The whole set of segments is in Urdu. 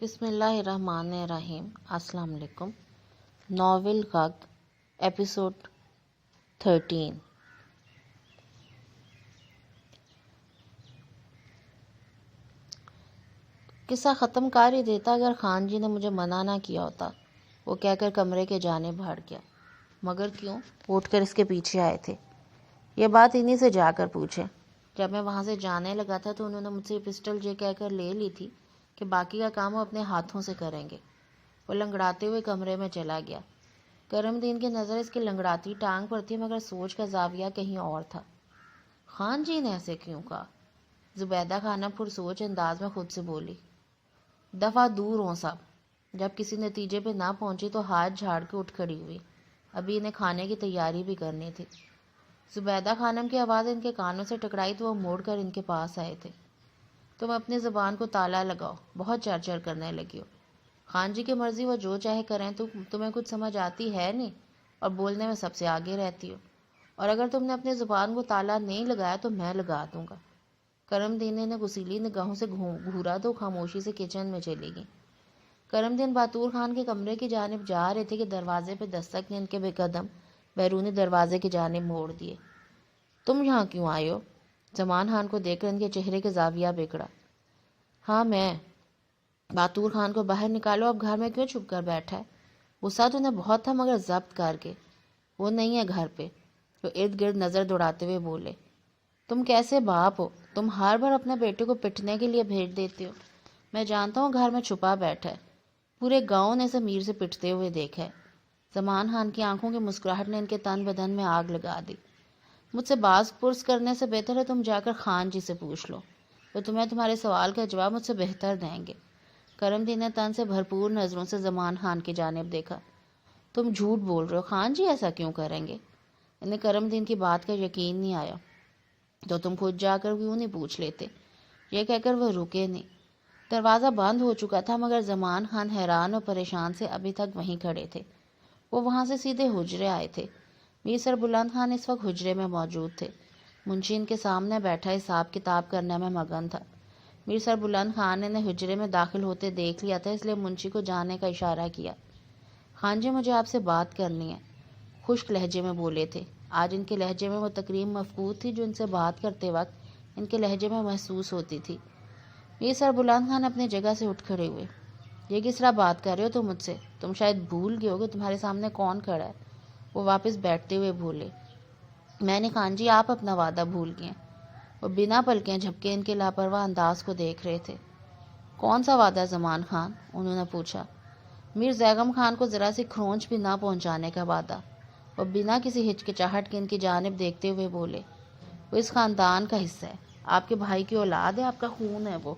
بسم اللہ الرحمن الرحیم۔ السلام علیکم۔ ناول غگ ایپیسوڈ 13۔ قصہ ختم کر ہی دیتا اگر خان جی نے مجھے منع نہ کیا ہوتا، وہ کہہ کر کمرے کے جانب بڑھ گیا۔ مگر کیوں؟ اٹھ کر اس کے پیچھے آئے تھے۔ یہ بات انہی سے جا کر پوچھے۔ جب میں وہاں سے جانے لگا تھا تو انہوں نے مجھ سے یہ پسٹل کہہ کر لے لی تھی کہ باقی کا کام وہ اپنے ہاتھوں سے کریں گے۔ وہ لنگڑاتے ہوئے کمرے میں چلا گیا۔ کرم دین کی نظر اس کی لنگڑاتی ٹانگ پر تھی، مگر سوچ کا زاویہ کہیں اور تھا۔ خان جی نے ایسے کیوں کہا؟ زبیدہ خانم پرسوچ انداز میں خود سے بولی۔ دفعہ دور ہوں سب۔ جب کسی نتیجے پہ نہ پہنچی تو ہاتھ جھاڑ کے اٹھ کھڑی ہوئی۔ ابھی انہیں کھانے کی تیاری بھی کرنی تھی۔ زبیدہ خانم کی آواز ان کے کانوں سے ٹکرائی تو وہ موڑ کر ان کے پاس آئے تھے۔ تم اپنی زبان کو تالا لگاؤ، بہت چر چر کرنے لگی ہو۔ خان جی کی مرضی، وہ جو چاہے کریں، تمہیں کچھ سمجھ آتی ہے نہیں اور بولنے میں سب سے آگے رہتی ہو۔ اور اگر تم نے اپنی زبان کو تالا نہیں لگایا تو میں لگا دوں گا۔ کرم دین نے غسیلی نگاہوں سے گھورا تو خاموشی سے کچن میں چلی گئی۔ کرم دین باتور خان کے کمرے کی جانب جا رہے تھے کہ دروازے پہ دستک نے ان کے بے قدم بیرونی دروازے کی جانب موڑ دیے۔ تم یہاں کیوں آئے ہو؟ زمان خان کو دیکھ کر ان کے چہرے کے زاویہ بگڑا۔ ہاں میں۔ باتور خان کو باہر نکالو، اب گھر میں کیوں چھپ کر بیٹھا ہے؟ غصہ تو انہیں بہت تھا مگر ضبط کر کے۔ وہ نہیں ہے گھر پہ۔ وہ ارد گرد نظر دوڑاتے ہوئے بولے۔ تم کیسے باپ ہو؟ تم ہر بار اپنے بیٹے کو پٹنے کے لیے بھیج دیتے ہو۔ میں جانتا ہوں گھر میں چھپا بیٹھا ہے۔ پورے گاؤں نے اسے میر سے پٹتے ہوئے دیکھا ہے۔ زمان خان کی آنکھوں کی مسکراہٹ نے ان کے تن بدن میں آگ لگا دی۔ مجھ سے باز پرس کرنے سے بہتر ہے تم جا کر خان جی سے پوچھ لو، وہ تمہیں تمہارے سوال کا جواب مجھ سے بہتر دیں گے۔ کرم دین نے تن سے بھرپور نظروں سے زمان خان کی جانب دیکھا۔ تم جھوٹ بول رہے ہو، خان جی ایسا کیوں کریں گے؟ انہیں کرم دین کی بات کا یقین نہیں آیا۔ تو تم خود جا کر کیوں نہیں پوچھ لیتے؟ یہ کہہ کر وہ رکے نہیں۔ دروازہ بند ہو چکا تھا مگر زمان خان حیران اور پریشان سے ابھی تک وہیں کھڑے تھے۔ وہ وہاں سے سیدھے حجرے آئے تھے۔ میر سر بلند خان اس وقت حجرے میں موجود تھے۔ منشی ان کے سامنے بیٹھا حساب کتاب کرنے میں مگن تھا۔ میر سر بلند خان نے حجرے میں داخل ہوتے دیکھ لیا تھا، اس لیے منشی کو جانے کا اشارہ کیا۔ خان جی مجھے آپ سے بات کرنی ہے، خشک لہجے میں بولے تھے۔ آج ان کے لہجے میں وہ تکریم مفقود تھی جو ان سے بات کرتے وقت ان کے لہجے میں محسوس ہوتی تھی۔ میر سر بلند خان اپنی جگہ سے اٹھ کھڑے ہوئے۔ یہ کس طرح بات کر رہے ہو تم مجھ سے؟ تم شاید بھول گئے ہو کہ تمہارے سامنے کون کھڑا ہے۔ وہ واپس بیٹھتے ہوئے بولے۔ میں نے خان جی آپ اپنا وعدہ بھول گئے۔ وہ بنا پلکیں جھپکے ان کے لاپرواہ انداز کو دیکھ رہے تھے۔ کون سا وعدہ زمان خان؟ انہوں نے پوچھا۔ میر زیغم خان کو ذرا سی کھرونچ بھی نہ پہنچانے کا وعدہ۔ وہ بنا کسی ہچکچاہٹ کے ان کی جانب دیکھتے ہوئے بولے۔ وہ اس خاندان کا حصہ ہے، آپ کے بھائی کی اولاد ہے، آپ کا خون ہے وہ۔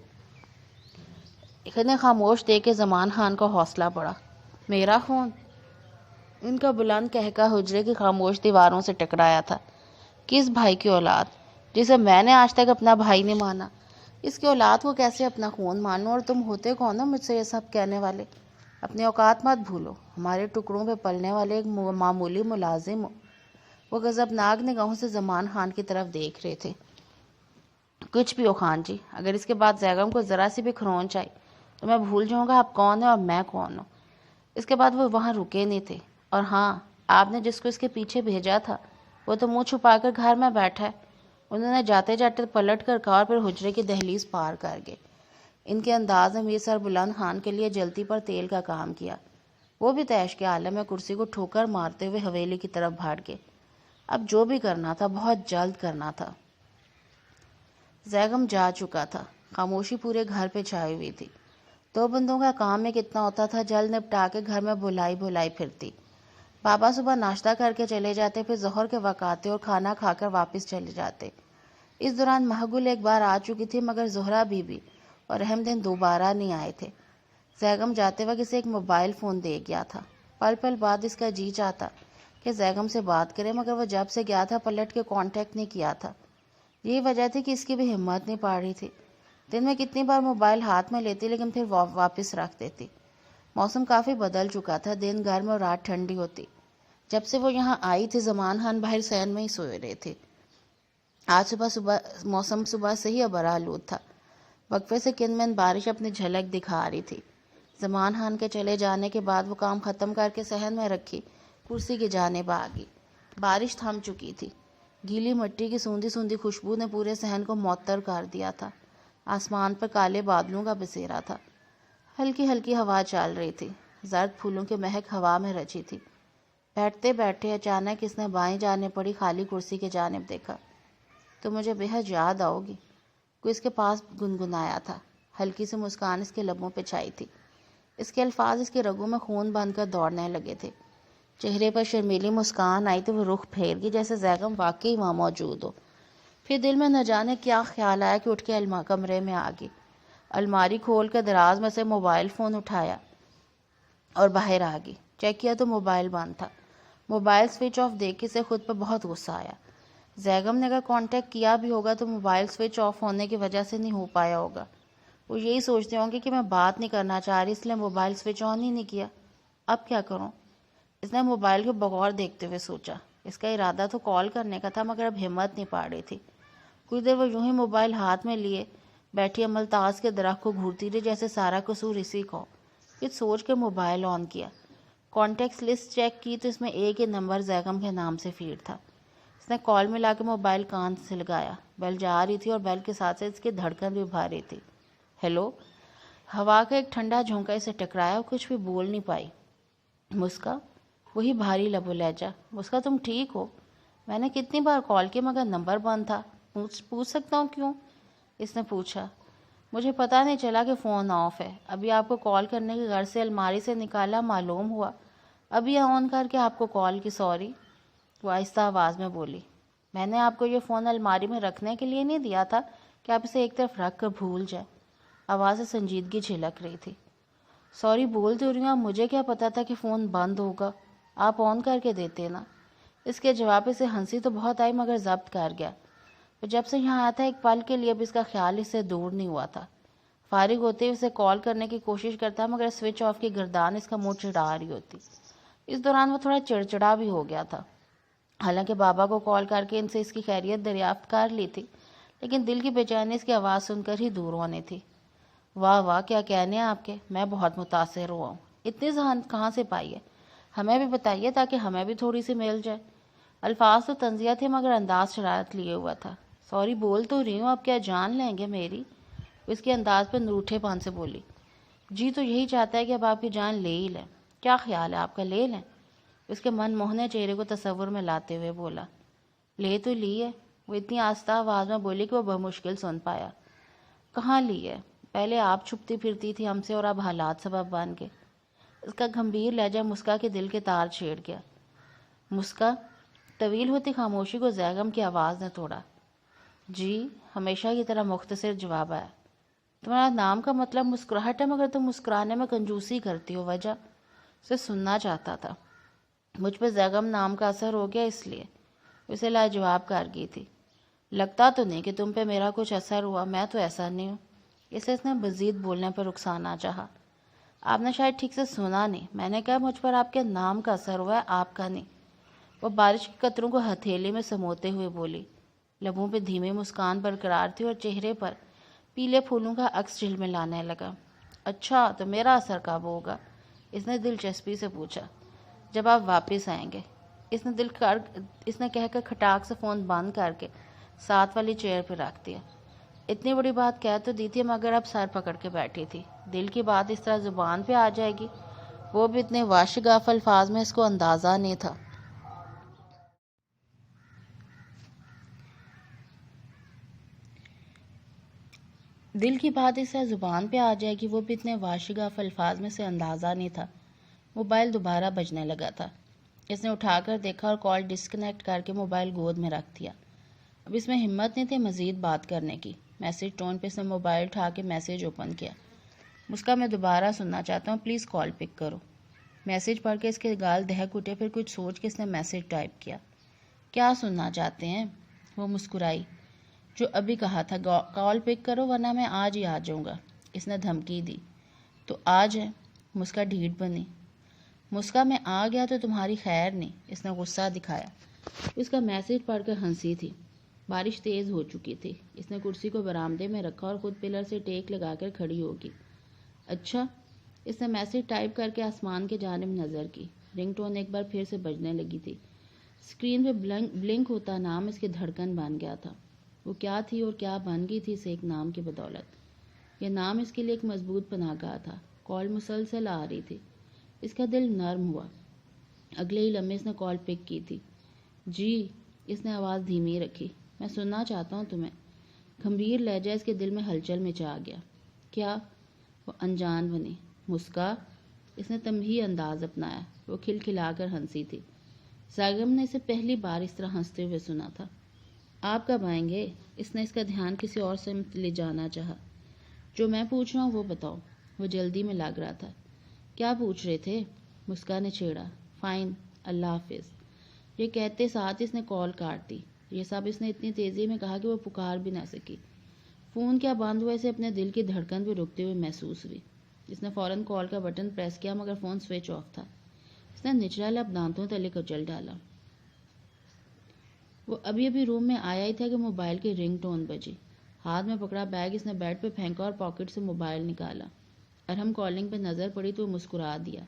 انہیں خاموش دیکھ کے زمان خان کا حوصلہ بڑھا۔ میرا خون؟ ان کا بلند کہکا حجرے کی خاموش دیواروں سے ٹکرایا تھا۔ کس بھائی کی اولاد؟ جسے میں نے آج تک اپنا بھائی نہیں مانا، اس کی اولاد کو کیسے اپنا خون مانوں؟ اور تم ہوتے کون ہو مجھ سے یہ سب کہنے والے؟ اپنی اوقات مت بھولو، ہمارے ٹکڑوں پہ پلنے والے ایک معمولی ملازم ہو۔ وہ غضبناک نگاہوں سے زمان خان کی طرف دیکھ رہے تھے۔ کچھ بھی ہو خان جی، اگر اس کے بعد زیغم کو ذرا سی بھی کھرونچ آئی تو میں بھول جاؤں گا آپ کون ہیں اور میں کون ہوں۔ اس کے بعد وہ وہاں رکے نہیں تھے۔ اور ہاں، آپ نے جس کو اس کے پیچھے بھیجا تھا وہ تو منہ چھپا کر گھر میں بیٹھا ہے۔ انہوں نے جاتے جاتے پلٹ کر کہا اور پھر حجرے کی دہلیز پار کر گئے۔ ان کے انداز نے میر سر بلند خان کے لیے جلتی پر تیل کا کام کیا۔ وہ بھی طیش کے عالم میں کرسی کو ٹھوکر مارتے ہوئے حویلی کی طرف بھاگ گئے۔ اب جو بھی کرنا تھا بہت جلد کرنا تھا۔ زیغم جا چکا تھا۔ خاموشی پورے گھر پہ چھائی ہوئی تھی۔ دو بندوں کا کام میں کتنا ہوتا تھا، جلد نپٹا کے گھر میں بھلائی بھلائی پھرتی۔ بابا صبح ناشتہ کر کے چلے جاتے، پھر ظہر کے وقت آتے اور کھانا کھا کر واپس چلے جاتے۔ اس دوران مہگل ایک بار آ چکی تھی مگر زہرہ بی بی اور احمدین دوبارہ نہیں آئے تھے۔ زیغم جاتے وقت اسے ایک موبائل فون دے گیا تھا۔ پل پل بعد اس کا جی چاہتا کہ زیغم سے بات کرے، مگر وہ جب سے گیا تھا پلٹ کے کانٹیکٹ نہیں کیا تھا۔ یہی وجہ تھی کہ اس کی بھی ہمت نہیں پڑ رہی تھی۔ دن میں کتنی بار موبائل ہاتھ میں لیتی لیکن پھر واپس رکھ دیتی۔ موسم کافی بدل چکا تھا، دن گرم اور رات ٹھنڈی ہوتی۔ جب سے وہ یہاں آئی تھی زمان خان باہر سین میں ہی سوئے رہے تھے۔ آج موسم صبح سے ہی ابر آلود تھا۔ وقفے سے کن من بارش اپنی جھلک دکھا رہی تھی۔ زمان خان کے چلے جانے کے بعد وہ کام ختم کر کے صحن میں رکھی کرسی کی جانب آ گئی۔ بارش تھم چکی تھی۔ گیلی مٹی کی سوندھی سوندھی خوشبو نے پورے صحن کو معطر کر دیا تھا۔ آسمان پر کالے بادلوں کا بسیرا تھا۔ ہلکی ہلکی ہوا چل رہی تھی۔ زرد پھولوں کی مہک ہوا میں رچی تھی۔ بیٹھتے بیٹھے اچانک اس نے بائیں جانب پڑی خالی کرسی کی جانب دیکھا۔ تو مجھے بے حد یاد آؤ گی، کوئی اس کے پاس گنگنایا تھا۔ ہلکی سی مسکان اس کے لبوں پہ چھائی تھی۔ اس کے الفاظ اس کے رگوں میں خون بن کر دوڑنے لگے تھے۔ چہرے پر شرمیلی مسکان آئی تو وہ رخ پھیر گئی جیسے زیغم واقعی وہاں موجود ہو۔ پھر دل میں نہ جانے کیا خیال آیا کہ اٹھ کے کمرے میں آ گئی۔ الماری کھول کر دراز میں سے موبائل فون اٹھایا اور باہر آ گئی۔ چیک کیا تو موبائل بند تھا۔ موبائل سوئچ آف دیکھ کے اسے خود پر بہت غصہ آیا۔ زیغم نے اگر کانٹیکٹ کیا بھی ہوگا تو موبائل سوئچ آف ہونے کی وجہ سے نہیں ہو پایا ہوگا۔ وہ یہی سوچتے ہوں گے کہ میں بات نہیں کرنا چاہ رہی اس لیے موبائل سوئچ آن ہی نہیں کیا۔ اب کیا کروں؟ اس نے موبائل کو بغور دیکھتے ہوئے سوچا۔ اس کا ارادہ تو کال کرنے کا تھا مگر اب ہمت نہیں پا رہی تھی۔ کچھ دیر وہ یوں ہی موبائل ہاتھ میں لیے بیٹھی عملتاز کے درخت کو گھورتی رہی جیسے سارا قصور اسی کو۔ پھر سوچ کے موبائل آن کیا۔ کانٹیکٹس لسٹ چیک کی تو اس میں ایک ہی نمبر زیغم کے نام سے فیڈ تھا۔ اس نے کال میں لا کے موبائل کان سے لگایا۔ بیل جا رہی تھی اور بیل کے ساتھ اس کی دھڑکن بھی بھاری تھی۔ ہیلو؟ ہوا کا ایک ٹھنڈا جھونکا اسے ٹکرایا اور کچھ بھی بول نہیں پائی۔ مسکا؟ وہی بھاری لب و لہجہ۔ مسکا تم ٹھیک ہو؟ میں نے کتنی بار کال کی مگر نمبر بند تھا۔ پوچھ سکتا ہوں کیوں؟ اس نے پوچھا۔ مجھے پتہ نہیں چلا کہ فون آف ہے۔ ابھی آپ کو کال کرنے کے غرض سے الماری سے نکالا معلوم ہوا۔ ابھی آن کر کے آپ کو کال کی۔ سوری، وہ آہستہ آواز میں بولی۔ میں نے آپ کو یہ فون الماری میں رکھنے کے لیے نہیں دیا تھا کہ آپ اسے ایک طرف رکھ کر بھول جائیں۔ آواز سے سنجیدگی جھلک رہی تھی۔ سوری بول تو رہی ہوں، مجھے کیا پتا تھا کہ فون بند ہوگا، آپ آن کر کے دیتے نا۔ اس کے جواب سے ہنسی تو بہت آئی مگر ضبط کر گیا۔ وہ جب سے یہاں آیا تھا ایک پل کے لیے بھی اس کا خیال اس سے دور نہیں ہوا تھا۔ فارغ ہوتے ہی اسے کال کرنے کی کوشش کرتا مگر سوئچ آف کی گردان اس کا منہ چڑھا رہی ہوتی۔ اس دوران وہ تھوڑا چڑچڑا بھی ہو گیا تھا۔ حالانکہ بابا کو کال کر کے ان سے اس کی خیریت دریافت کر لی تھی لیکن دل کی بے چینی اس کی آواز سن کر ہی دور ہونے تھی۔ واہ واہ، کیا کہنے ہیں آپ کے، میں بہت متاثر ہوا ہوں۔ اتنی ذہن کہاں سے پائی ہے؟ ہمیں بھی بتائیے تاکہ ہمیں بھی تھوڑی سی مل جائے۔ الفاظ تو طنزیہ تھے مگر انداز شرارت لیے ہوا تھا۔ سوری بول تو رہی ہوں، آپ کیا جان لیں گے میری؟ وہ اس کے انداز پہ نروٹھے پن سے بولی۔ جی تو یہی چاہتا ہے کہ اب آپ کی جان لے ہی لیں۔ کیا خیال ہے آپ کا، لے لیں؟ اس کے من موہنے چہرے کو تصور میں لاتے ہوئے بولا۔ لے تو لی ہے، وہ اتنی آہستہ آواز میں بولی کہ وہ بمشکل سن پایا۔ کہاں لی ہے؟ پہلے آپ چھپتی پھرتی تھی ہم سے اور اب حالات سبب بن گئے۔ اس کا گھمبیر لہجہ مسکا کے دل کے تار چھیڑ گیا۔ مسکا؟ طویل ہوتی خاموشی کو زیغم کی آواز نے توڑا۔ جی، ہمیشہ کی طرح مختصر جواب آیا۔ تمہارا نام کا مطلب مسکراہٹ ہے مگر تم مسکرانے میں کنجوسی کرتی ہو، وجہ؟ اسے سننا چاہتا تھا۔ مجھ پہ زیغم نام کا اثر ہو گیا اس لیے۔ اسے لاجواب کر گئی تھی۔ لگتا تو نہیں کہ تم پہ میرا کچھ اثر ہوا، میں تو ایسا نہیں ہوں۔ اسے اس نے مزید بولنے پر رکسانا چاہا۔ آپ نے شاید ٹھیک سے سنا نہیں، میں نے کہا مجھ پر آپ کے نام کا اثر ہوا ہے، آپ کا نہیں۔ وہ بارش کے قطروں کو ہتھیلی میں سموتے ہوئے بولی۔ لبوں پہ دھیمی مسکان برقرار تھی اور چہرے پر پیلے پھولوں کا عکس جھلملانے لگا۔ اچھا تو میرا اثر کب ہوگا؟ اس نے دلچسپی سے پوچھا۔ جب آپ واپس آئیں گے، اس نے کہہ کر کھٹاک سے فون بند کر کے ساتھ والی چیئر پہ رکھ دیا۔ اتنی بڑی بات کہہ تو دی تھی مگر اب سر پکڑ کے بیٹھی تھی۔ دل کی بات اس طرح زبان پہ آ جائے گی، وہ بھی اتنے واشگاف الفاظ میں اس کو اندازہ نہیں تھا۔ دل کی بات اس طرح زبان پہ آ جائے گی، وہ بھی اتنے واشگاف الفاظ میں سے اندازہ نہیں تھا۔ موبائل دوبارہ بجنے لگا تھا۔ اس نے اٹھا کر دیکھا اور کال ڈسکنیکٹ کر کے موبائل گود میں رکھ دیا۔ اب اس میں ہمت نہیں تھی مزید بات کرنے کی۔ میسج ٹون پہ اس نے موبائل اٹھا کے میسج اوپن کیا۔ مسکا، میں دوبارہ سننا چاہتا ہوں، پلیز کال پک کرو۔ میسج پڑھ کے اس کے گال دہک اٹھے، پھر کچھ سوچ کے اس نے میسج ٹائپ کیا۔ کیا سننا چاہتے ہیں؟ وہ مسکرائی۔ جو ابھی کہا تھا، کال پک کرو ورنہ میں آج ہی آ جاؤں گا۔ اس نے دھمکی دی۔ تو آج ہے؟ مسکا ڈھیٹ بنی۔ مسکا، میں آ گیا تو تمہاری خیر نہیں، اس نے غصہ دکھایا۔ اس کا میسج پڑھ کر ہنسی تھی۔ بارش تیز ہو چکی تھی۔ اس نے کرسی کو برآمدے میں رکھا اور خود پلر سے ٹیک لگا کر کھڑی ہوگی۔ اچھا، اس نے میسج ٹائپ کر کے آسمان کے جانب نظر کی۔ رنگ ٹون ایک بار پھر سے بجنے لگی تھی۔ اسکرین پہ بلنک ہوتا نام اس کے دھڑکن بن گیا تھا۔ وہ کیا تھی اور کیا بن گئی تھی اس ایک نام کی بدولت۔ یہ نام اس کے لیے ایک مضبوط پناہ گاہ تھا۔ کال مسلسل آ رہی تھی۔ اس کا دل نرم ہوا۔ اگلے ہی لمحے اس نے کال پک کی تھی۔ جی، اس نے آواز دھیمی رکھی۔ میں سننا چاہتا ہوں تمہیں۔ گھمبیر لہجہ اس کے دل میں ہلچل مچا گیا۔ کیا؟ وہ انجان بنی۔ مسکا۔ اس نے تمبی انداز اپنایا۔ وہ کھلکھلا کر ہنسی تھی۔ زاگم نے اسے پہلی بار اس طرح ہنستے ہوئے سنا تھا۔ آپ کب آئیں گے؟ اس نے اس کا دھیان کسی اور سمت لے جانا چاہا۔ جو میں پوچھ رہا ہوں وہ بتاؤ۔ وہ جلدی میں لگ رہا تھا۔ کیا پوچھ رہے تھے؟ مسکا نے چھیڑا۔ فائن، اللہ حافظ۔ یہ کہتے ساتھ اس نے کال کاٹ دی۔ یہ سب اس نے اتنی تیزی میں کہا کہ وہ پکار بھی نہ سکی۔ فون کیا بند ہوا اسے اپنے دل کی دھڑکن پہ رکتے ہوئے محسوس ہوئی۔ اس نے فوراً کال کا بٹن پریس کیا مگر فون سوئچ آف تھا۔ اس نے نچلا لب دانتوں تلے کچل ڈالا۔ وہ ابھی روم میں آیا ہی تھا کہ موبائل کی رنگ ٹون بجی۔ ہاتھ میں پکڑا بیگ اس نے بیڈ پہ پھینکا اور پاکٹ سے موبائل نکالا۔ ارحم کالنگ پہ نظر پڑی تو وہ مسکرا دیا۔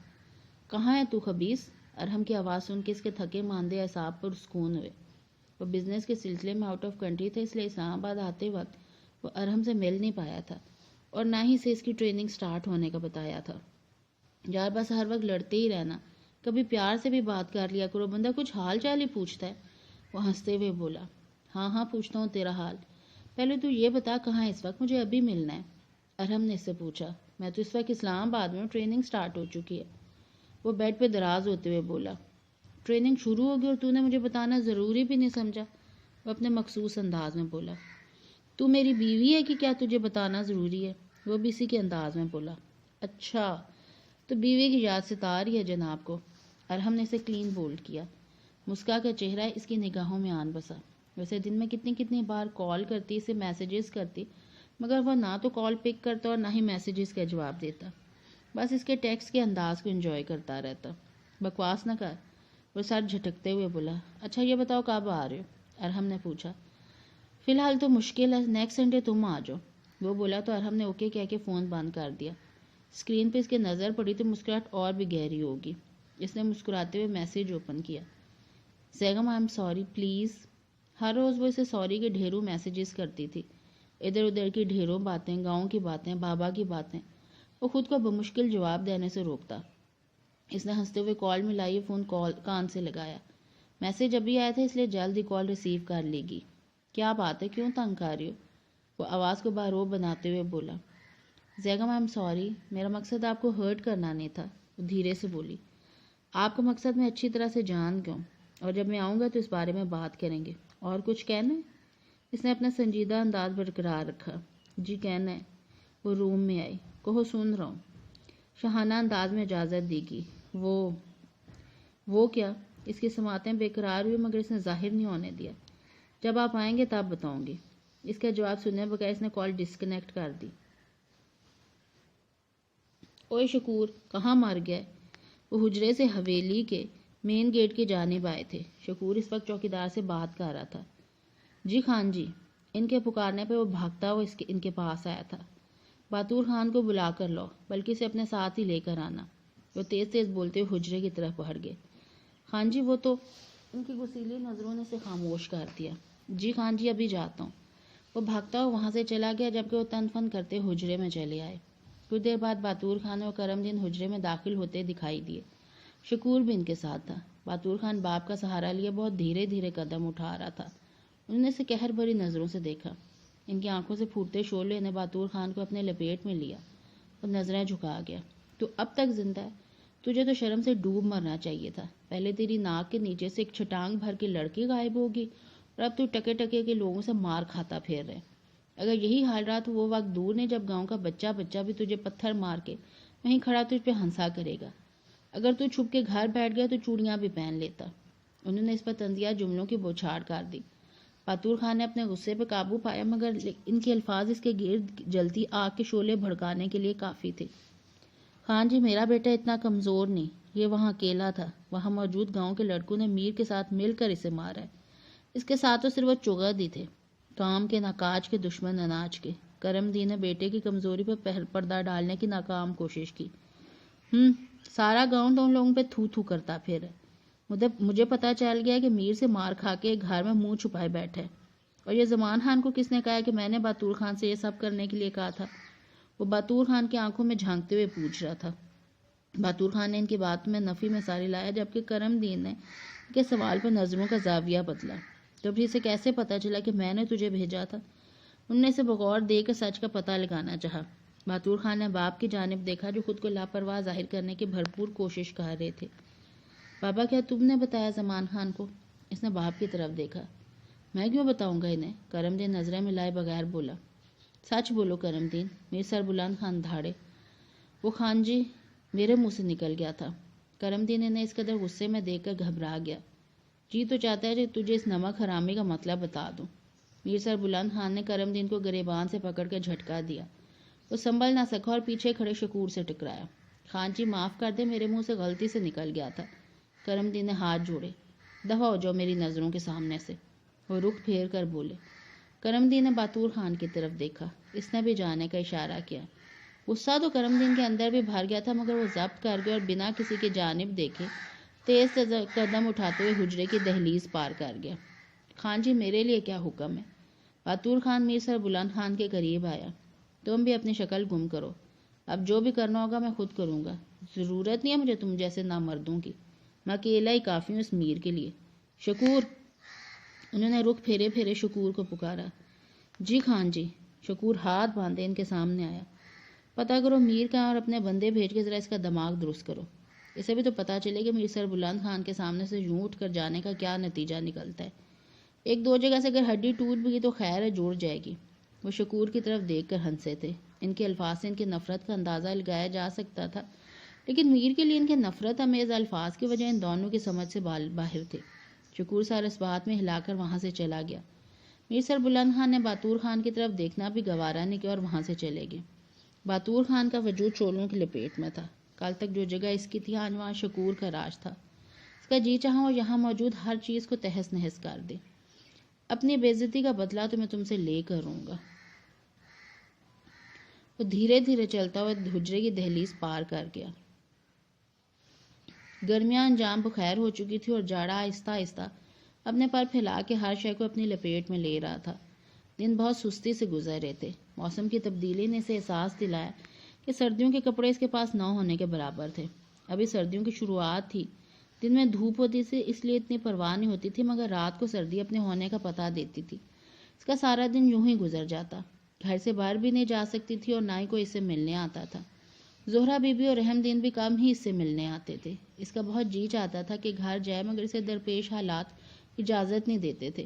کہاں ہے تو خبیث؟ ارحم کی آواز سن کے اس کے تھکے ماندے اعصاب پر سکون ہوئے۔ وہ بزنس کے سلسلے میں آؤٹ آف کنٹری تھے، اس لیے اسلام آباد آتے وقت وہ ارحم سے مل نہیں پایا تھا اور نہ ہی اسے اس کی ٹریننگ سٹارٹ ہونے کا بتایا تھا۔ یار بس ہر وقت لڑتے ہی رہنا، کبھی پیار سے بھی بات کر لیا کرو، بندہ کچھ حال چال ہی پوچھتا ہے۔ وہ ہنستے ہوئے بولا۔ ہاں پوچھتا ہوں تیرا حال، پہلے تو یہ بتا کہاں اس وقت، مجھے ابھی ملنا ہے۔ ارحم نے اس سے پوچھا۔ میں تو اس وقت اسلام آباد میں ہوں، ٹریننگ سٹارٹ ہو چکی ہے۔ وہ بیڈ پہ دراز ہوتے ہوئے بولا۔ ٹریننگ شروع ہوگی اور تو نے مجھے بتانا ضروری بھی نہیں سمجھا؟ وہ اپنے مخصوص انداز میں بولا۔ تو میری بیوی ہے کہ کیا تجھے بتانا ضروری ہے؟ وہ بھی اسی کے انداز میں بولا۔ اچھا، تو بیوی کی یاد ستا رہی ہے جناب کو۔ ارحم نے اسے کلین بولڈ کیا۔ مسکا کا چہرہ اس کی نگاہوں میں آن بسا۔ ویسے دن میں کتنی بار کال کرتی، اسے میسیجز کرتی، مگر وہ نہ تو کال پک کرتا اور نہ ہی میسیجز کا جواب دیتا، بس اس کے ٹیکسٹ کے انداز کو انجوائے کرتا رہتا۔ بکواس نہ کر، وہ سر جھٹکتے ہوئے بولا۔ اچھا یہ بتاؤ کب آ رہے ہو؟ ارحم نے پوچھا۔ فی الحال تو مشکل ہے، نیکسٹ سنڈے تم آ جاؤ۔ وہ بولا تو ارحم نے اوکے کہہ کے فون بند کر دیا۔ اسکرین پہ اس کے نظر پڑی تو مسکراہٹ اور بھی گہری ہوگی۔ اس نے مسکراتے ہوئے میسیج اوپن کیا۔ زیگم آئی ایم سوری پلیز۔ ہر روز وہ اسے سوری کے ڈھیروں میسیجز کرتی تھی، ادھر ادھر کی ڈھیروں باتیں، گاؤں کی باتیں، بابا کی باتیں۔ وہ خود کو بمشکل جواب دینے سے روکتا۔ اس نے ہنستے ہوئے کال ملائی، فون کان سے لگایا۔ میسیج ابھی آیا تھا اس لیے جلد ہی کال ریسیو کر لے گی۔ کیا بات ہے، کیوں تنگ کر رہی ہو؟ وہ آواز کو باروب بناتے ہوئے بولا۔ زیگم آئی ایم سوری، میرا مقصد آپ کو ہرٹ کرنا نہیں تھا۔ وہ دھیرے سے بولی۔ آپ کا مقصد میں اچھی طرح سے جان گیا ہوں اور جب میں آؤں گا تو اس بارے میں بات کریں گے۔ اور کچھ کہنا ہے؟ اس نے اپنا سنجیدہ انداز برقرار رکھا۔ جی کہنا ہے۔ وہ روم میں آئی۔ کہو سن رہا ہوں۔ شاہانہ انداز میں اجازت دی گی۔ وہ کیا؟ اس کی سماعتیں بےقرار ہوئی مگر اس نے ظاہر نہیں ہونے دیا۔ جب آپ آئیں گے تب بتاؤں گی۔ اس کا جواب سننے بغیر اس نے کال ڈسکنیکٹ کر دی۔ اوئے شکور، کہاں مر گیا ہے؟ وہ حجرے سے حویلی کے مین گیٹ کی جانب آئے تھے۔ شکور اس وقت چوکیدار سے بات کر رہا تھا۔ جی خان جی۔ ان کے پکارنے پہ وہ بھاگتا ہوا ان کے پاس آیا تھا۔ باتور خان کو بلا کر لو، بلکہ اسے اپنے ساتھ ہی لے کر آنا۔ وہ تیز تیز بولتے ہوئے حجرے کی طرف بڑھ گئے۔ خان جی وہ تو… ان کی غصیلی نظروں نے اسے خاموش کر دیا۔ جی خان جی ابھی جاتا ہوں۔ وہ بھاگتا ہوا وہاں سے چلا گیا جبکہ وہ تن فن کرتے حجرے میں چلے آئے۔ کچھ دیر بعد باتور خان اور کرم دین حجرے میں داخل ہوتے دکھائی دیے۔ شکور بھی ان کے ساتھ تھا۔ باتور خان باپ کا سہارا لیے بہت دھیرے دھیرے قدم اٹھا رہا تھا۔ انہوں نے اسے قہر بھری نظروں سے دیکھا۔ ان کی آنکھوں سے پھوٹتے شعلے نے باتور خان کو اپنے لپیٹ میں لیا۔ وہ نظریں جھکا گیا۔ تو اب تک زندہ ہے؟ تجھے تو شرم سے ڈوب مرنا چاہیے تھا۔ پہلے تیری ناک کے نیچے سے ایک چھٹانگ بھر کے لڑکی غائب ہوگی اور اب تو ٹکے ٹکے کے لوگوں سے مار کھاتا پھر رہے۔ اگر یہی حال رہا تو وہ وقت دور نہیں جب گاؤں کا بچہ بھی تجھے پتھر مار کے وہیں کھڑا تجھ پہ ہنسا کرے گا۔ اگر تو چھپ کے گھر بیٹھ گیا تو چوڑیاں بھی پہن لیتا۔ انہوں نے اس پر طنزیہ جملوں کی بوچھاڑ کر دی۔ باتور خان نے اپنے غصے پہ قابو پایا مگر ان کے الفاظ اس کے گرد جلتی آگ کے شعلے بھڑکانے کے لیے کافی تھے۔ خان جی میرا بیٹا اتنا کمزور نہیں، یہ وہاں اکیلا تھا، وہاں موجود گاؤں کے لڑکوں نے میر کے ساتھ مل کر اسے مارا ہے۔ اس کے ساتھ تو صرف وہ چغد ہی تھے، کام کے ناکاج کے دشمن اناج کے۔ کرم دی نے بیٹے کی کمزوری پر پردہ ڈالنے کی ناکام کوشش کی۔ سارا گاؤں تو ان لوگوں پہ تھو تھو کرتا پھر مجھے پتا چل گیا کہ میر سے مار کھا کے گھر میں منہ چھپائے بیٹھا ہے۔ اور یہ زمان خان کو کس نے کہا کہ میں نے باتور خان سے یہ سب کرنے کے لیے کہا تھا؟ وہ باتور خان کی آنکھوں میں جھانکتے ہوئے پوچھ رہا تھا۔ باتور خان نے ان کی بات میں نفی میں ساری لایا، جبکہ کرم دین نے کے سوال پر نظروں کا زاویہ بدلا۔ تو پھر اسے کیسے پتا چلا کہ میں نے تجھے بھیجا تھا؟ انہوں نے اسے بغور دے کر سچ کا پتہ لگانا چاہا۔ باتور خان نے باپ کی جانب دیکھا جو خود کو لاپرواہ ظاہر کرنے کی بھرپور کوشش کر رہے تھے۔ بابا کیا تم نے بتایا زمان خان کو؟ اس نے باپ کی طرف دیکھا۔ میں کیوں بتاؤں گا انہیں؟ کرم دین نظریں ملائے بغیر بولا۔ سچ بولو کرم دین، میر سر بلند خان دھاڑے۔ وہ خان جی میرے منہ سے نکل گیا تھا۔ کرم دین انہیں اس قدر غصے میں دیکھ کر گھبرا گیا۔ جی تو چاہتا ہے کہ تجھے اس نمک حرامی کا مطلب بتا دوں۔ میر سر بلند خان نے کرم دین کو گریبان سے پکڑ کر جھٹکا دیا۔ وہ سنبھل نہ سکا اور پیچھے کھڑے شکور سے ٹکرایا۔ خان جی معاف کر دے، میرے منہ سے غلطی سے نکل گیا تھا۔ کرم دین نے ہاتھ جوڑے۔ دفع ہو جاؤ میری نظروں کے سامنے سے، وہ رخ پھیر کر بولے۔ کرم دین نے باتور خان کی طرف دیکھا۔ اس نے بھی جانے کا اشارہ کیا۔ غصہ تو کرم دین کے اندر بھی بھر گیا تھا، مگر وہ ضبط کر گیا اور بنا کسی کی جانب دیکھے تیز قدم اٹھاتے ہوئے حجرے کی دہلیز پار کر گیا۔ خان جی میرے لیے کیا حکم ہے؟ باتور خان میر سر بلند خان کے قریب آیا۔ تم بھی اپنی شکل گم کرو، اب جو بھی کرنا ہوگا میں خود کروں گا، ضرورت نہیں ہے مجھے تم جیسے نامردوں کی، میں اکیلا ہی کافی ہوں اس میر کے لیے۔ شکور، انہوں نے رخ پھیرے پھیرے شکور کو پکارا۔ جی خان جی۔ شکور ہاتھ باندھے ان کے سامنے آیا۔ پتہ کرو میر کا اور اپنے بندے بھیج کے ذرا اس کا دماغ درست کرو، اسے بھی تو پتہ چلے کہ میر سر بلند خان کے سامنے سے یوں اٹھ کر جانے کا کیا نتیجہ نکلتا ہے۔ ایک دو جگہ سے اگر ہڈی ٹوٹ بھی تو خیر ہے، جوڑ جائے گی۔ وہ شکور کی طرف دیکھ کر ہنسے تھے۔ ان کے الفاظ سے ان کی نفرت کا اندازہ لگایا جا سکتا تھا، لیکن میر کے لیے ان کے نفرت امیز الفاظ کی وجہ ان دونوں کی سمجھ سے باہر تھے۔ شکور سارے اس بات میں ہلا کر وہاں سے چلا گیا۔ میر سر بلند خان نے باتور خان کی طرف دیکھنا بھی گوارا نہیں کیا اور وہاں سے چلے گئے۔ باتور خان کا وجود چولوں کی لپیٹ میں تھا۔ کل تک جو جگہ اس کی تھی آج وہاں شکور کا راج تھا۔ اس کا جی چاہا وہ یہاں موجود ہر چیز کو تہس نہس کر دے۔ اپنی بے عزتی کا بدلہ تو میں تم سے لے کر رہوں گا۔ وہ دھیرے دھیرے چلتا ہوا حجرے کی دہلیز پار کر گیا۔ گرمیاں انجام بخیر ہو چکی تھی اور جاڑا آہستہ آہستہ اپنے پر پھیلا کے ہر شے کو اپنی لپیٹ میں لے رہا تھا۔ دن بہت سستی سے گزر رہے تھے۔ موسم کی تبدیلی نے اسے احساس دلایا کہ سردیوں کے کپڑے اس کے پاس نہ ہونے کے برابر تھے۔ ابھی سردیوں کی شروعات تھی۔ دن میں دھوپ ہوتی تھی اس لیے اتنی پرواہ نہیں ہوتی تھی، مگر رات کو سردی اپنے ہونے کا پتہ دیتی تھی۔ اس کا سارا دن یوں ہی گزر جاتا۔ گھر سے باہر بھی نہیں جا سکتی تھی اور نہ ہی کوئی اس سے ملنے آتا تھا۔ زہرہ بی بی اور رحم دین بھی کم ہی اس سے ملنے آتے تھے۔ اس کا بہت جی چاہتا تھا کہ گھر جائے، مگر اسے درپیش حالات اجازت نہیں دیتے تھے۔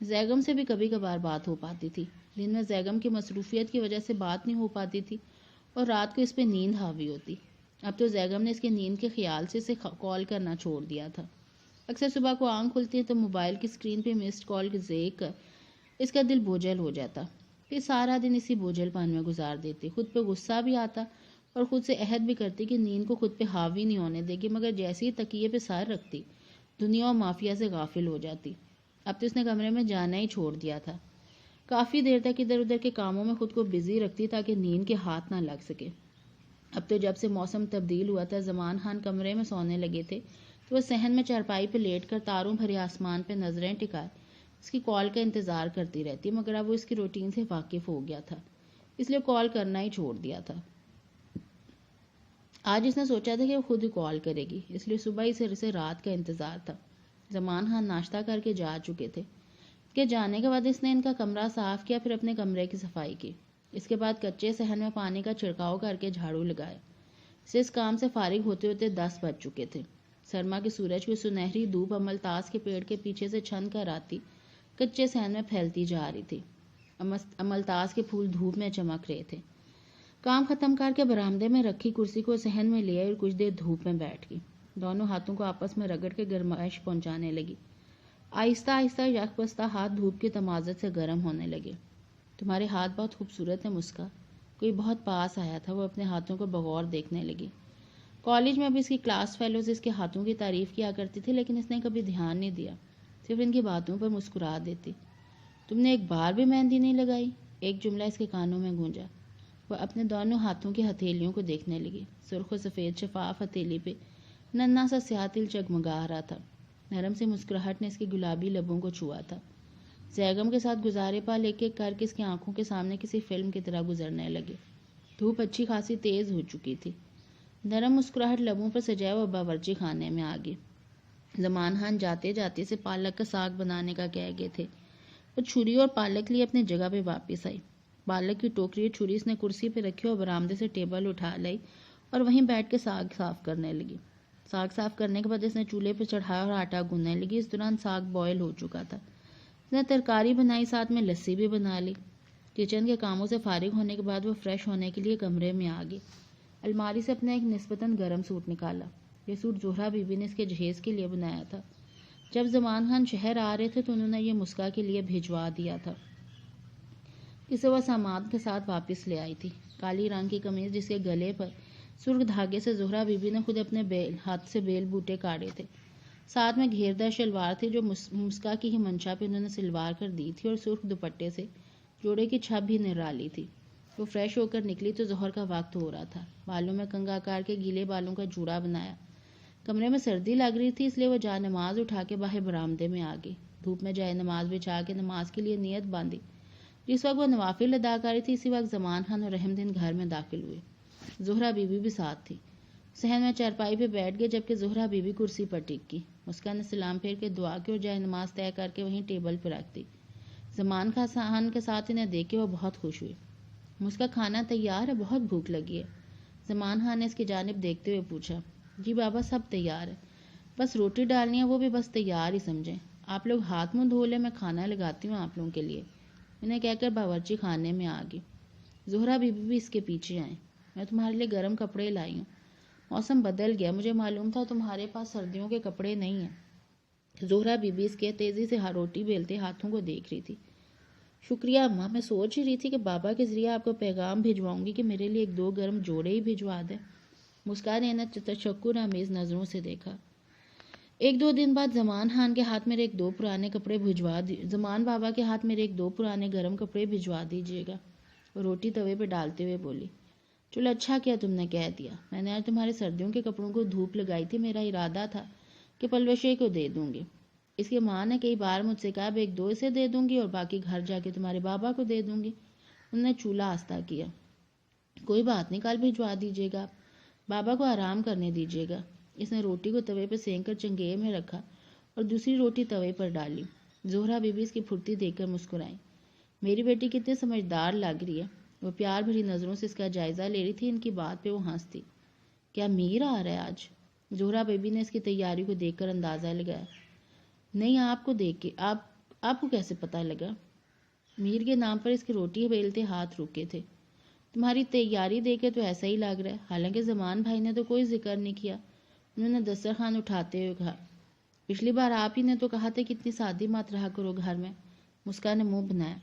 زیگم سے بھی کبھی کبھار بات ہو پاتی تھی۔ دن میں زیگم کی مصروفیت کی وجہ سے بات نہیں ہو پاتی تھی اور رات کو اس پہ نیند حاوی ہوتی۔ اب تو زیگم نے اس کی نیند کے خیال سے اسے کال کرنا چھوڑ دیا تھا۔ اکثر صبح کو آنکھ کھلتی تو موبائل کی اسکرین پہ مسڈ کال دیکھ کر اس کا دل بوجھل ہو جاتا۔ پھر سارا دن اسی بوجھل پن میں گزار دیتی۔ خود پہ غصہ بھی آتا اور خود سے عہد بھی کرتی کہ نیند کو خود پہ حاوی نہیں ہونے دے گی، مگر جیسے ہی تکیے پہ سر رکھتی دنیا و مافیا سے غافل ہو جاتی۔ اب تو اس نے کمرے میں جانا ہی چھوڑ دیا تھا۔ کافی دیر تک ادھر ادھر کے کاموں میں خود کو بزی رکھتی تاکہ نیند کے ہاتھ نہ لگ سکے۔ اب تو جب سے موسم تبدیل ہوا تھا، زمان خان کمرے میں سونے لگے تھے تو وہ صحن میں چارپائی پہ لیٹ کر تاروں بھرے آسمان پہ نظریں ٹکائے اس کی کال کا انتظار کرتی رہتی، مگر اب وہ اس کی روٹین سے واقف ہو گیا تھا، اس لیے کال کرنا ہی چھوڑ دیا تھا۔ آج اس نے سوچا تھا کہ وہ خود ہی کال کرے گی، اس لیے صبح ہی سے رات کا انتظار تھا۔ زمان خان ناشتہ کر کے جا چکے تھے۔ اس کے جانے کے بعد اس نے ان کا کمرہ صاف کیا، پھر اپنے کمرے کی صفائی کی۔ اس کے بعد کچے صحن میں پانی کا چھڑکاؤ کر کے جھاڑو لگائے۔ اسے اس کام سے فارغ ہوتے ہوتے 10 بج چکے تھے۔ سرما کے سورج کی سنہری دھوپ املتاس کے پیڑ کے پیچھے سے چھن کر آتی کچے صحن میں پھیلتی جا رہی تھی۔ املتاس کے پھول دھوپ میں چمک رہے تھے۔ کام ختم کر کے برآمدے میں رکھی کرسی کو صحن میں لے آئی اور کچھ دیر دھوپ میں بیٹھ گئی۔ دونوں ہاتھوں کو آپس میں رگڑ کے گرمائش پہنچانے لگی۔ آہستہ آہستہ یک بستہ ہاتھ دھوپ کے تمازت سے گرم ہونے لگے۔ تمہارے ہاتھ بہت خوبصورت ہیں مسکا۔ کوئی بہت پاس آیا تھا، وہ اپنے ہاتھوں کو بغور دیکھنے لگی۔ کالج میں بھی اس کی کلاس فیلوز اس کے ہاتھوں کی تعریف کیا کرتی تھی، لیکن اس نے کبھی دھیان نہیں دیا، صرف ان کی باتوں پر مسکرا دیتی۔ تم نے ایک بار بھی مہندی نہیں لگائی؟ ایک جملہ اس کے کانوں میں گونجا۔ وہ اپنے دونوں ہاتھوں کی ہتھیلیوں کو دیکھنے لگی۔ سرخ و سفید شفاف ہتھیلی پہ ننھا سا سیاہ تل جگمگا رہا تھا۔ نرم سی مسکراہٹ نے اس کے گلابی لبوں کو چھوا تھا۔ زیگم کے ساتھ گزارے پل ایک ایک کر کے اس کی آنکھوں کے سامنے کسی فلم کی طرح گزرنے لگے۔ دھوپ اچھی خاصی تیز ہو چکی تھی۔ نرم مسکراہٹ لبوں پر سجائے وہ باورچی خانے میں آ گئی۔ زمان خان جاتے جاتے سے پالک کا ساگ بنانے کا کہہ گئے تھے۔ وہ چھری اور پالک لیے اپنی جگہ پہ واپس آئی۔ پالک کی ٹوکری اور چھری اس نے کرسی پہ رکھی اور برآمدے سے ٹیبل اٹھا لائی اور وہیں بیٹھ کے ساگ صاف کرنے لگی۔ ساگ صاف کرنے کے بعد اس نے چولہے پہ چڑھایا اور آٹا گوندنے لگی۔ اس دوران ساگ بوائل ہو چکا تھا۔ اس نے ترکاری بنائی، ساتھ میں لسی بھی بنا لی۔ کچن کے کاموں سے فارغ ہونے کے بعد وہ فریش ہونے کے لیے کمرے میں آ گئی۔ الماری سے اپنا ایک نسبتاً گرم سوٹ نکالا۔ یہ سوٹ زہرا بی بی نے اس کے جہیز کے لیے بنایا تھا۔ جب زمان خان شہر آ رہے تھے تو انہوں نے یہ مسکا کے لیے بھجوا دیا تھا، اسے وہ سامان کے ساتھ واپس لے آئی تھی۔ کالی رنگ کی قمیض جس کے گلے پر سرخ دھاگے سے زہرا بی بی نے خود اپنے ہاتھ سے بیل بوٹے کاٹے تھے، ساتھ میں گھیردار شلوار تھی جو مسکا کی ہی منشا پہ انہوں نے سلوار کر دی تھی، اور سرخ دوپٹے سے جوڑے کی چھپ بھی نرالی تھی۔ وہ فریش ہو کر نکلی تو ظہر کا وقت ہو رہا تھا۔ بالوں میں کنگا کار کے گیلے بالوں کا جوڑا بنایا۔ کمرے میں سردی لگ رہی تھی، اس لیے وہ جا نماز اٹھا کے باہر برآمدے میں آ گئی۔ دھوپ میں جائے نماز بچھا کے نماز کے لیے نیت باندھی۔ جس وقت وہ نوافل ادا کر رہی تھی اسی وقت زمان خان اور رحم دین گھر میں داخل ہوئے۔ زہرا بی بی بھی ساتھ تھی۔ صحن میں چارپائی پہ بیٹھ گئے جبکہ زہرا بی بی کرسی پر ٹک کی۔ مسکا نے سلام پھیر کے دعا کی اور جائے نماز طے کر کے وہیں ٹیبل پہ رکھ دی۔ زمان خان کے ساتھ انہیں دیکھ کے وہ بہت خوش ہوئی۔ مسکا کھانا تیار ہے، بہت بھوک لگی ہے۔ زمان خان نے اس کی جانب دیکھتے ہوئے پوچھا۔ جی بابا سب تیار ہے، بس روٹی ڈالنی ہے، وہ بھی بس تیار ہی سمجھیں۔ آپ لوگ ہاتھ منہ دھو لیں، میں کھانا لگاتی ہوں آپ لوگوں کے لیے، انہیں کہہ کر باورچی خانے میں آ گئی۔ زہرا بی بی بھی اس کے پیچھے آئیں۔ میں تمہارے لیے گرم کپڑے لائی ہوں، موسم بدل گیا، مجھے معلوم تھا تمہارے پاس سردیوں کے کپڑے نہیں ہیں۔ زہرا بی بی اس کے تیزی سے روٹی بیلتے ہاتھوں کو دیکھ رہی تھی۔ شکریہ اماں، میں سوچ ہی رہی تھی کہ بابا کے ذریعے آپ کو پیغام بھجواؤں گی کہ میرے لیے ایک دو گرم جوڑے ہی بھجوا دیں۔ مسکا نے انہیں تشکر آمیز نظروں سے دیکھا۔ ایک دو دن بعد زمان خان کے ہاتھ میرے ایک دو پرانے کپڑے بھجوا زمان بابا کے ہاتھ میرے ایک دو پرانے گرم کپڑے بھجوا دیجیے گا، وہ روٹی توے پہ ڈالتے ہوئے بولی۔ چلو اچھا کیا تم نے کہہ دیا، میں نے آج تمہارے سردیوں کے کپڑوں کو دھوپ لگائی تھی، میرا ارادہ تھا کہ پلوشے کو دے دوں گی۔ اس کی ماں نے کئی بار مجھ سے کہا اب ایک دو اسے دے دوں گی اور باقی گھر جا کے تمہارے بابا کو دے دوں گی۔ انہوں نے چولہا آستہ کیا۔ کوئی بات نہیں، کل بھجوا دیجیے گا، بابا کو آرام کرنے دیجیے گا۔ اس نے روٹی کو توے پہ سینک کر چنگیز میں رکھا اور دوسری روٹی توے پر ڈالی۔ زہرا بی بی اس کی پھرتی دیکھ کر مسکرائیں۔ میری بیٹی کتنی سمجھدار لگ رہی ہے، وہ پیار بھری نظروں سے اس کا جائزہ لے رہی تھی۔ ان کی بات پہ وہ ہنستی۔ کیا میر آ رہا ہے آج؟ زہرا بی بی نے اس کی تیاری کو دیکھ کر اندازہ لگایا۔ نہیں، آپ کو دیکھ کے آپ کو کیسے پتہ لگا؟ میر کے نام پر اس کی روٹی بیلتے ہاتھ رکے تھے۔ تمہاری تیاری دیکھ کے تو ایسا ہی لگ رہا ہے، حالانکہ زمان بھائی نے تو کوئی ذکر نہیں کیا۔ انہوں نے دسترخوان اٹھاتے ہوئے کہا۔ پچھلی بار آپ ہی نے تو کہا تھا کہ اتنی سادی مت رہا کرو گھر میں۔ مسکا نے منہ بنایا۔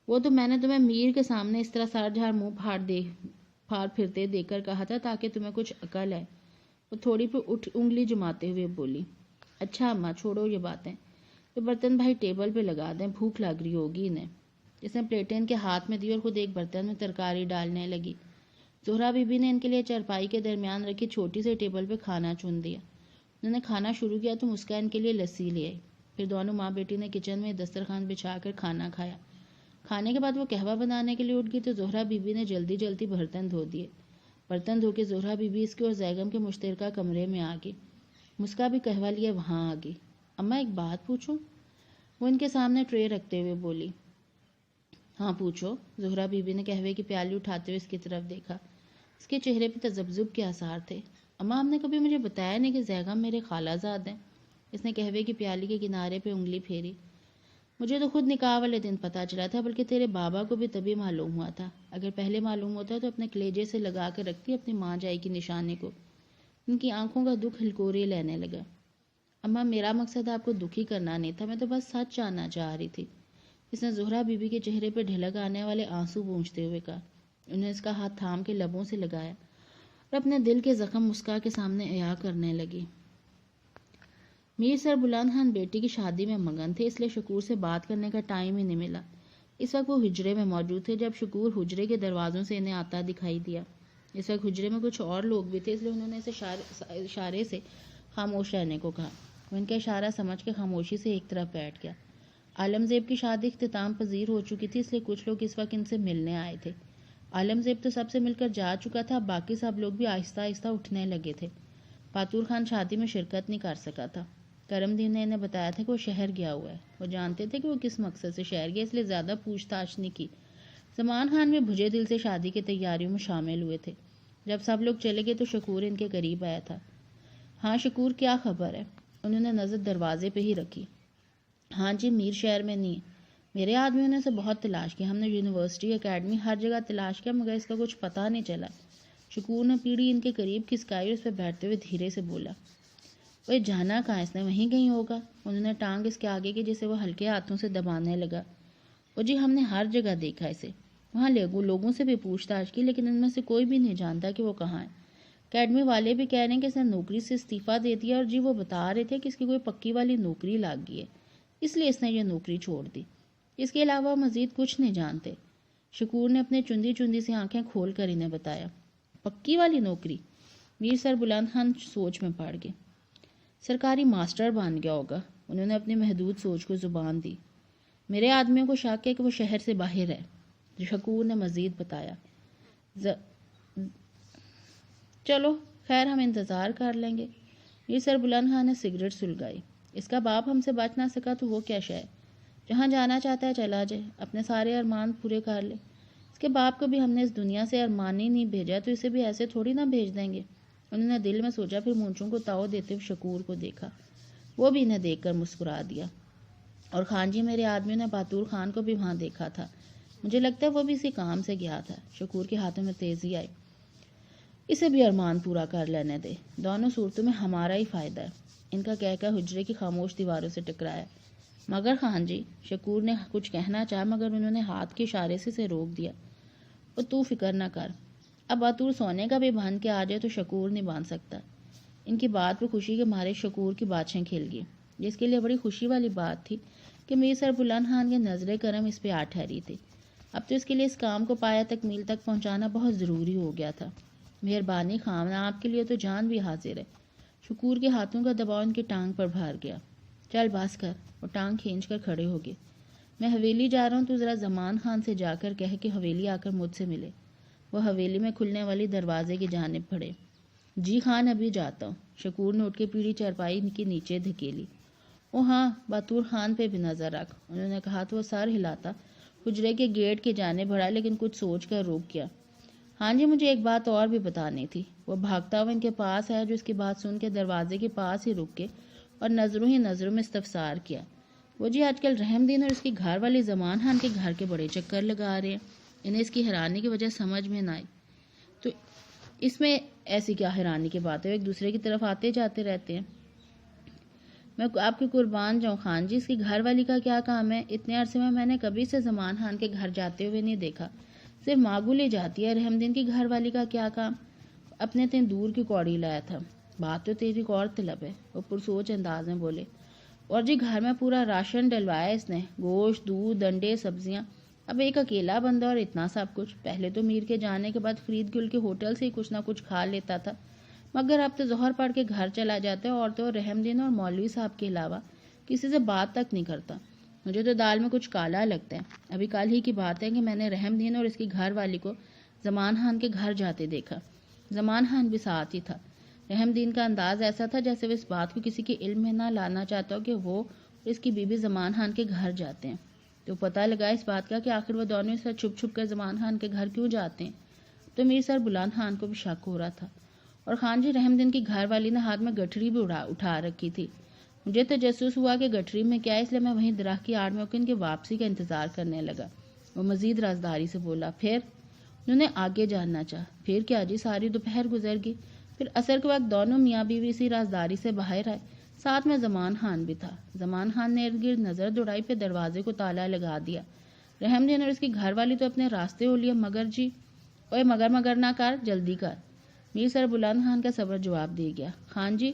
وہ تو میں نے تمہیں میر کے سامنے اس طرح سر جھاڑ منہ پھاڑ پھرتے دیکھ کر کہا تھا تاکہ تمہیں کچھ عقل ہے۔ وہ تھوڑی پہ انگلی جماتے ہوئے بولی۔ اچھا اماں چھوڑو یہ باتیں، تو برتن بھائی ٹیبل پہ لگا دیں، بھوک لگ رہی ہوگی انہیں۔ اس نے پلیٹیں ان کے ہاتھ میں دی اور خود ایک برتن میں ترکاری ڈالنے لگی۔ زہرا بی بی نے ان کے لیے چارپائی کے درمیان رکھی چھوٹی سے ٹیبل پہ کھانا چن دیا۔ انہوں نے کھانا شروع کیا تو مسکا ان کے لیے لسی لے آئی۔ پھر دونوں ماں بیٹی نے کچن میں دسترخوان بچھا کر کھانا کھایا۔ کھانے کے بعد وہ قہوہ بنانے کے لیے اٹھ گئی تو زہرا بی بی نے جلدی جلدی برتن دھو دیے۔ برتن دھو کے زہرا بی بی اس کے اور زیگم کے مشترکہ کمرے میں آ گئی۔ مسکا بھی قہوہ لیے وہاں آ گئی۔ اماں ایک بات پوچھوں؟ وہ ان کے سامنے ٹرے رکھتے ہوئے بولی۔ ہاں پوچھو۔ زہرا بی بی نے قہوے کی پیالی اٹھاتے ہوئے اس کی طرف دیکھا۔ اس کے چہرے پہ تذبذب کے آثار تھے۔ اماں ہم نے کبھی مجھے بتایا نہیں کہ زیگم میرے خالہ زاد ہیں۔ اس نے قہوے کی پیالی کے کنارے پہ انگلی پھیری۔ مجھے تو خود نکاح والے دن پتہ چلا تھا، بلکہ تیرے بابا کو بھی تبھی معلوم ہوا تھا۔ اگر پہلے معلوم ہوتا تو اپنے کلیجے سے لگا کر رکھتی اپنی ماں جائی کی نشانی کو۔ ان کی آنکھوں کا دکھ ہلکورے لینے لگا۔ اماں میرا مقصد آپ کو دکھی کرنا نہیں تھا، میں تو بس سچ جاننا چاہ رہی تھی۔ اس نے زہرا بی بی کے چہرے پہ ڈھلک آنے والے آنسو پونچھتے ہوئے کہا۔ انہوں نے اس کا ہاتھ تھام کے لبوں سے لگایا اور اپنے دل کے زخم مسکا کے سامنے عیاں کرنے لگی۔ میر سر بلند خان بیٹی کی شادی میں مگن تھے، اس لیے شکور سے بات کرنے کا ٹائم ہی نہیں ملا۔ اس وقت وہ حجرے میں موجود تھے جب شکور حجرے کے دروازوں سے انہیں آتا دکھائی دیا۔ اس وقت حجرے میں کچھ اور لوگ بھی تھے، اس لیے انہوں نے اسے اشارے سے خاموش رہنے کو کہا۔ وہ ان کا اشارہ سمجھ کے خاموشی سے ایک طرف بیٹھ گیا۔ عالم زیب کی شادی اختتام پذیر ہو چکی تھی، اس لیے کچھ لوگ اس وقت ان سے ملنے آئے تھے۔ عالم زیب تو سب سے مل کر جا چکا تھا، باقی سب لوگ بھی آہستہ آہستہ اٹھنے لگے تھے۔ پاتور خان شادی میں شرکت نہیں کر سکا تھا۔ کرم دین نے انہیں بتایا تھا کہ وہ شہر گیا ہوا ہے۔ وہ جانتے تھے کہ وہ کس مقصد سے شہر گیا، اس لیے زیادہ پوچھ تاچھ نہیں کی۔ زمان خان بھی بھجے دل سے شادی کی تیاریوں میں شامل ہوئے تھے۔ جب سب لوگ چلے گئے تو شکور ان کے قریب آیا تھا۔ ہاں شکور، کیا خبر ہے؟ انہوں نے نظر دروازے پہ ہی رکھی۔ ہاں جی، میر شہر میں نہیں ہے۔ میرے آدمیوں نے اسے بہت تلاش کیا، ہم نے یونیورسٹی، اکیڈمی، ہر جگہ تلاش کیا، مگر اس کا کچھ پتہ نہیں چلا۔ شکور نے پیڑھی ان کے قریب کھسکائی اور اس پہ بیٹھتے ہوئے دھیرے سے بولا، وہ جانا کہاں؟ اس نے وہیں کہیں ہوگا۔ انہوں نے ٹانگ اس کے آگے کی جسے وہ ہلکے ہاتھوں سے دبانے لگا۔ وہ جی ہم نے ہر جگہ دیکھا اسے، وہاں لوگوں سے بھی پوچھ تاچھ کی، لیکن ان میں سے کوئی بھی نہیں جانتا کہ وہ کہاں ہے۔ اکیڈمی والے بھی کہہ رہے ہیں کہ اس نے نوکری سے استعفیٰ دے دیا، اور جی وہ بتا رہے تھے کہ اس کی کوئی پکی والی نوکری لگ گئی ہے، اس لیے اس نے یہ نوکری چھوڑ دی۔ اس کے علاوہ مزید کچھ نہیں جانتے۔ شکور نے اپنے چندی چندی سے آنکھیں کھول کر انہیں بتایا۔ پکی والی نوکری؟ میر سر بلند خان سوچ میں پڑ گئے۔ سرکاری ماسٹر بن گیا ہوگا۔ انہوں نے اپنی محدود سوچ کو زبان دی۔ میرے آدمیوں کو شک ہے کہ وہ شہر سے باہر ہے، شکور نے مزید بتایا۔ چلو خیر، ہم انتظار کر لیں گے۔ میر سر بلند خان نے سگریٹ سلگائی۔ اس کا باپ ہم سے بچ نہ سکا تو وہ کیا شے ہے؟ جہاں جانا چاہتا ہے چلا جائے، اپنے سارے ارمان پورے کر لے۔ اس کے باپ کو بھی ہم نے اس دنیا سے ارمان ہی نہیں بھیجا، تو اسے بھی ایسے تھوڑی نہ بھیج دیں گے۔ انہوں نے دل میں سوچا، پھر مونچھوں کو تاؤ دیتے ہوئے شکور کو دیکھا۔ وہ بھی انہیں دیکھ کر مسکرا دیا۔ اور خان جی، میرے آدمیوں نے پاتور خان کو بھی وہاں دیکھا تھا، مجھے لگتا ہے وہ بھی اسی کام سے گیا تھا۔ شکور کے ہاتھوں میں تیزی آئی۔ اسے بھی ارمان پورا کر لینے دے، دونوں صورتوں میں ہمارا ہی فائدہ ہے۔ ان کا کہہ کر حجرے کی خاموش دیواروں سے ٹکرایا۔ مگر خان جی، شکور نے کچھ کہنا چاہا، مگر انہوں نے ہاتھ کے اشارے سے اسے روک دیا۔ وہ تو فکر نہ کر، اب باتور سونے کا بھی باندھ کے آ جائے تو شکور نہیں باندھ سکتا۔ ان کی بات پہ خوشی کے مارے شکور کی باتیں کھل گئی، جس کے لیے بڑی خوشی والی بات تھی کہ میر سر بلند خان کی نظر کرم اس پہ آ ٹھہری تھی۔ اب تو اس کے لیے اس کام کو پایا تکمیل تک پہنچانا بہت ضروری ہو گیا تھا۔ مہربانی خان، آپ کے لیے تو جان بھی حاضر ہے۔ شکور کے ہاتھوں کا دباؤ ان کی ٹانگ پر بھر گیا۔ چل بس کر۔ وہ ٹانگ کھینچ کر کھڑے ہو گئے۔ میں حویلی جا رہا ہوں، تو ذرا زمان خان سے جا کر کہہ کہ حویلی آ کر مجھ سے ملے۔ وہ حویلی میں کھلنے والی دروازے کی جانب بڑھے۔ جی خان، ابھی جاتا ہوں۔ شکور نے اٹھ کے پیڑھی چارپائی کے نیچے دھکیلی۔ او ہاں، باتور خان پہ بھی نظر رکھ، انہوں نے کہا تو وہ سر ہلاتا حجرے کے گیٹ کے جانے بڑھا، لیکن کچھ سوچ کر رک گیا۔ ہاں جی، مجھے ایک بات اور بھی بتانی تھی۔ وہ بھاگتا ہوا ان کے پاس آیا، جو اس کی بات سن کے دروازے کے پاس ہی رک کے اور نظروں ہی نظروں میں استفسار کیا۔ وہ جی آج کل رحم دین اور اس کی گھر والی زمان خان کے گھر کے بڑے چکر لگا رہے ہیں۔ انہیں اس کی حیرانی کی وجہ سمجھ میں نہ آئی۔ تو اس میں ایسی کیا حیرانی کی بات ہے؟ وہ ایک دوسرے کی طرف آتے جاتے رہتے ہیں۔ میں آپ کی قربان جاؤں خان جی، اس کی گھر والی کا کیا کام ہے؟ اتنے عرصے میں نے کبھی سے زمان خان کے گھر جاتے ہوئے نہیں دیکھا، صرف معگولے جاتی ہے۔ رحم دین کی گھر والی کا کیا کام؟ اپنے تین دور کی کوڑی لایا تھا۔ بات تو تیری غور طلب ہے، وہ پرسوچ انداز میں بولے۔ اور جی گھر میں پورا راشن ڈلوایا اس نے، گوشت، دودھ، انڈے، سبزیاں۔ اب ایک اکیلا بندہ اور اتنا سب کچھ۔ پہلے تو میر کے جانے کے بعد فرید گل کے ہوٹل سے ہی کچھ نہ کچھ کھا لیتا تھا، مگر اب تو ظہر پڑھ کے گھر چلا جاتا ہے، اور تو رحم دین اور مولوی صاحب کے علاوہ کسی سے بات تک نہیں کرتا۔ مجھے تو دال میں کچھ کالا لگتا ہے۔ ابھی کل ہی کی بات ہے کہ میں نے رحم دین اور اس کی گھر والی کو زمان خان کے گھر جاتے دیکھا۔ زمان خان بھی ساتھ ہی تھا۔ رحم دین کا انداز ایسا تھا جیسے وہ اس بات کو کسی کے علم میں نہ لانا چاہتا ہو کہ وہ اور اس کی بیوی زمان خان کے گھر جاتے ہیں۔ تو پتہ لگا اس بات کا کہ آخر وہ دونوں اس طرح چھپ چھپ کر زمان خان کے گھر کیوں جاتے ہیں۔ تو میر سر بلند خان کو بھی شک ہو رہا تھا۔ اور خان جی، رحم دین کی گھر والی نے ہاتھ میں گٹھڑی بھی اٹھا رکھی تھی۔ مجھے تجسس ہوا کہ گٹھڑی میں کیا ہے، اس لیے میں وہیں درخت کی آڑ میں ان کی واپسی کا انتظار کرنے لگا۔ وہ مزید رازداری سے بولا۔ پھر انہوں نے آگے جاننا چاہا۔ پھر کیا جی، ساری دوپہر گزر گئی۔ پھر عصر کے وقت دونوں میاں بیوی اسی رازداری سے باہر آئے، ساتھ میں زمان خان بھی تھا۔ زمان خان نے ارد گرد نظر دوڑائی، پہ دروازے کو تالا لگا دیا۔ رحم دین اور اس کی گھر والی تو اپنے راستے ہو لیے، مگر جی، اوے مگر نہ کر، جلدی کر۔ میر سر بلند خان کا صبر جواب دے گیا۔ خان جی،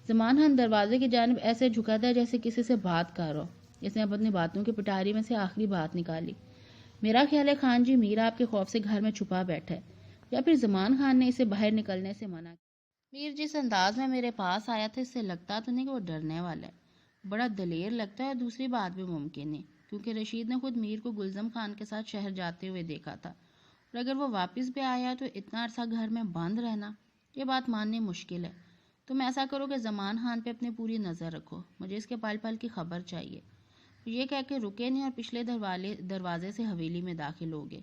زمان خان دروازے کی جانب ایسے جھکا تھا جیسے کسی سے بات کر رہا ہو۔ اس نے اب اپنی باتوں کی پٹاری میں سے آخری بات نکالی۔ میرا خیال ہے خان جی میر آپ کے خوف سے گھر میں چھپا بیٹھا ہے، یا پھر زمان خان نے اسے باہر نکلنے سے منع کیا۔ میر جس انداز میں میرے پاس آیا تھا اس سے لگتا تو نہیں کہ وہ ڈرنے والا ہے، بڑا دلیر لگتا ہے، اور دوسری بات بھی ممکن ہے کیونکہ رشید نے خود میر کو گلزم خان کے ساتھ شہر جاتے ہوئے دیکھا تھا، اور اگر وہ واپس بھی آیا تو اتنا عرصہ گھر میں بند رہنا، یہ بات ماننی مشکل ہے۔ تم ایسا کرو کہ زمان خان پہ اپنی پوری نظر رکھو، مجھے اس کے پل پل کی خبر چاہیے۔ یہ کہہ کے رکے نہیں اور پچھلے دروازے سے حویلی میں داخل ہو گئے،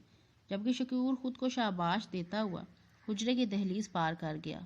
جبکہ شکور خود کو شاباش دیتا ہوا حجرے کی دہلیز پار کر گیا۔